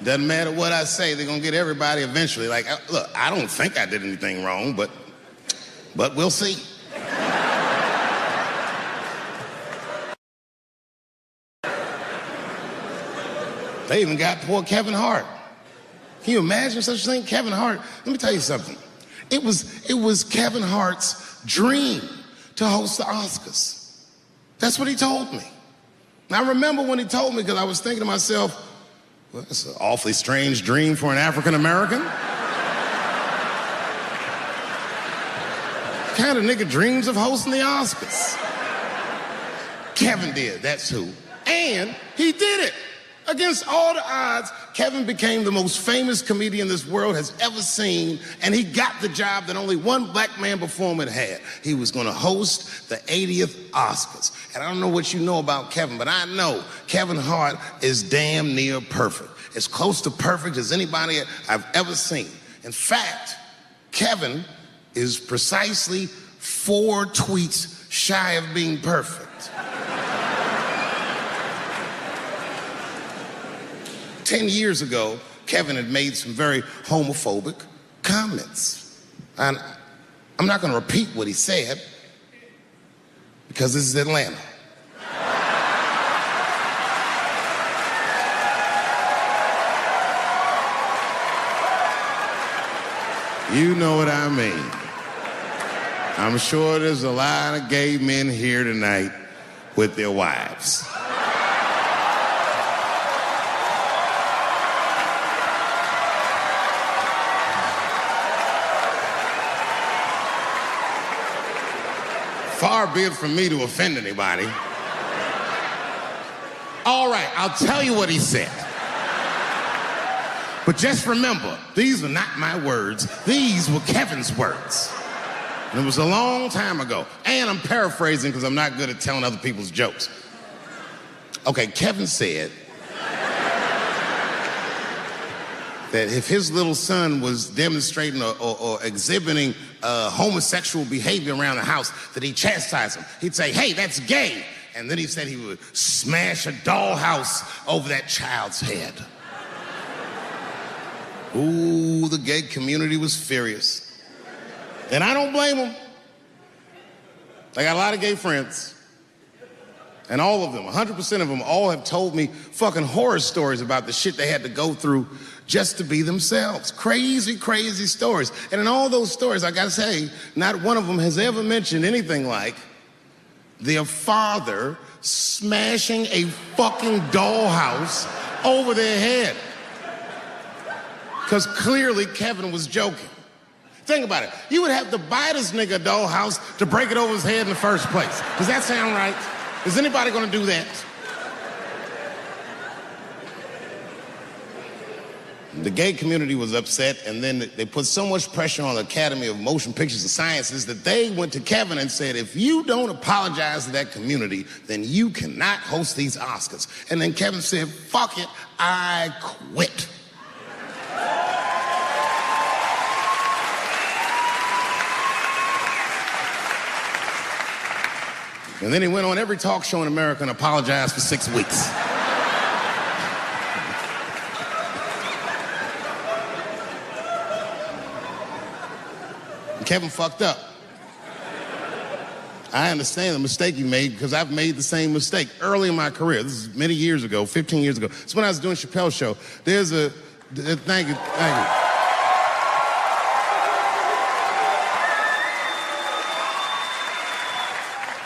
Doesn't matter what I say, they're gonna get everybody eventually. Like, look, I don't think I did anything wrong, but we'll see. They even got poor Kevin Hart. Can you imagine such a thing? Kevin Hart, let me tell you something. It was Kevin Hart's dream to host the Oscars. That's what he told me. And I remember when he told me, because I was thinking to myself, well, that's an awfully strange dream for an African American. Kind of nigga dreams of hosting the Oscars. Kevin did, that's who. And he did it. Against all the odds, Kevin became the most famous comedian this world has ever seen, and he got the job that only one black man before him had had. He was gonna host the 80th Oscars. And I don't know what you know about Kevin, but I know Kevin Hart is damn near perfect. As close to perfect as anybody I've ever seen. In fact, Kevin is precisely 4 tweets shy of being perfect. 10 years ago, Kevin had made some very homophobic comments. And I'm not gonna repeat what he said, because this is Atlanta. You know what I mean. I'm sure there's a lot of gay men here tonight with their wives. Far be it from me to offend anybody. All right, I'll tell you what he said. But just remember, these were not my words. These were Kevin's words. And it was a long time ago. And I'm paraphrasing because I'm not good at telling other people's jokes. Okay, Kevin said that if his little son was demonstrating or exhibiting homosexual behavior around the house, that he'd chastise him. He'd say, hey, that's gay. And then he said he would smash a dollhouse over that child's head. Ooh, the gay community was furious. And I don't blame them. I got a lot of gay friends. And all of them, 100% of them, all have told me fucking horror stories about the shit they had to go through just to be themselves. Crazy, crazy stories. And in all those stories, I gotta say, not one of them has ever mentioned anything like their father smashing a fucking dollhouse over their head. Because clearly Kevin was joking. Think about it. You would have to buy this nigga a dollhouse to break it over his head in the first place. Does that sound right? Is anybody gonna do that? The gay community was upset, and then they put so much pressure on the Academy of Motion Pictures and Sciences that they went to Kevin and said, if you don't apologize to that community, then you cannot host these Oscars. And then Kevin said, fuck it, I quit. And then he went on every talk show in America and apologized for 6 weeks. And Kevin fucked up. I understand the mistake he made because I've made the same mistake early in my career. This is many years ago, 15 years ago. It's when I was doing Chappelle Show. There's a, thank you.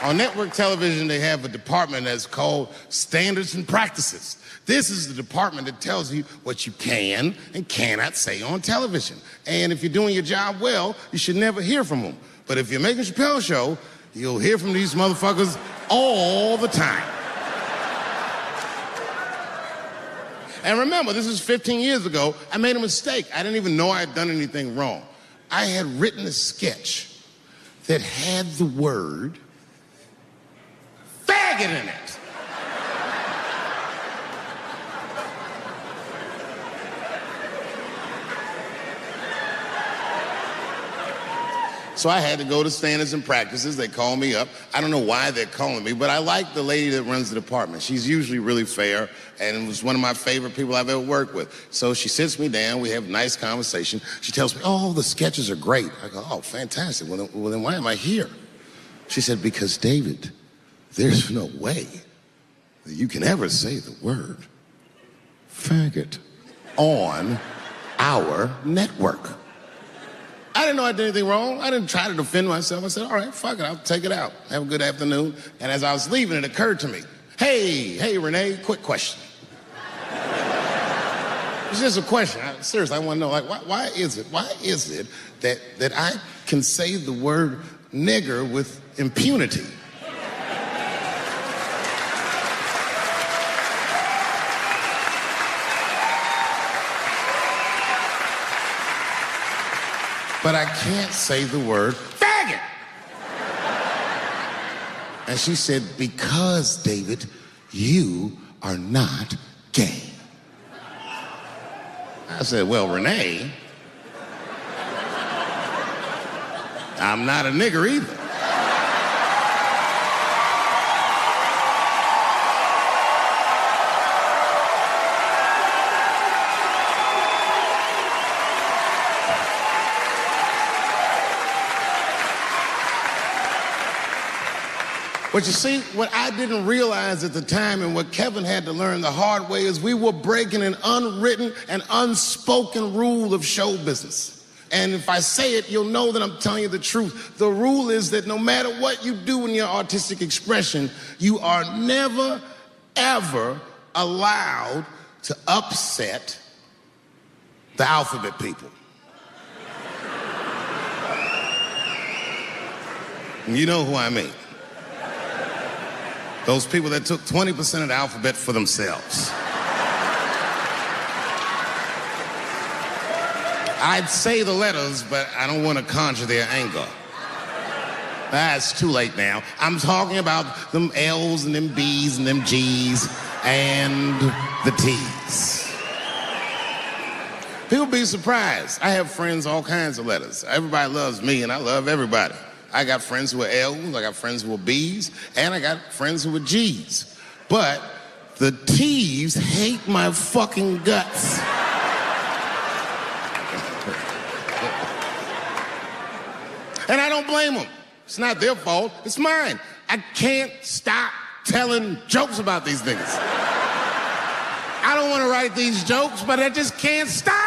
On network television, they have a department that's called Standards and Practices. This is the department that tells you what you can and cannot say on television. And if you're doing your job well, you should never hear from them. But if you're making a Chappelle Show, you'll hear from these motherfuckers all the time. And remember, this is 15 years ago. I made a mistake. I didn't even know I had done anything wrong. I had written a sketch that had the word faggot in it. So I had to go to Standards and Practices. They call me up. I don't know why they're calling me, but I like the lady that runs the department. She's usually really fair and was one of my favorite people I've ever worked with. So she sits me down. We have a nice conversation. She tells me, oh, the sketches are great. I go, oh, fantastic. Well, then why am I here? She said, because, David, there's no way that you can ever say the word faggot on our network. I didn't know I did anything wrong. I didn't try to defend myself. I said, all right, fuck it, I'll take it out. Have a good afternoon. And as I was leaving, it occurred to me, hey, Renee, quick question. It's just a question. Seriously, I want to know, like, why is it that I can say the word nigger with impunity? But I can't say the word faggot. And she said, because, David, you are not gay. I said, well, Renee, I'm not a nigger either. But you see, what I didn't realize at the time and what Kevin had to learn the hard way is we were breaking an unwritten and unspoken rule of show business. And if I say it, you'll know that I'm telling you the truth. The rule is that no matter what you do in your artistic expression, you are never, ever allowed to upset the alphabet people. You know who I mean. Those people that took 20% of the alphabet for themselves. I'd say the letters, but I don't want to conjure their anger. It's too late now. I'm talking about them L's and them B's and them G's and the T's. People be surprised. I have friends, all kinds of letters. Everybody loves me, and I love everybody. I got friends who are L's, I got friends who are B's, and I got friends who are G's. But the T's hate my fucking guts. And I don't blame them. It's not their fault, it's mine. I can't stop telling jokes about these things. I don't want to write these jokes, but I just can't stop.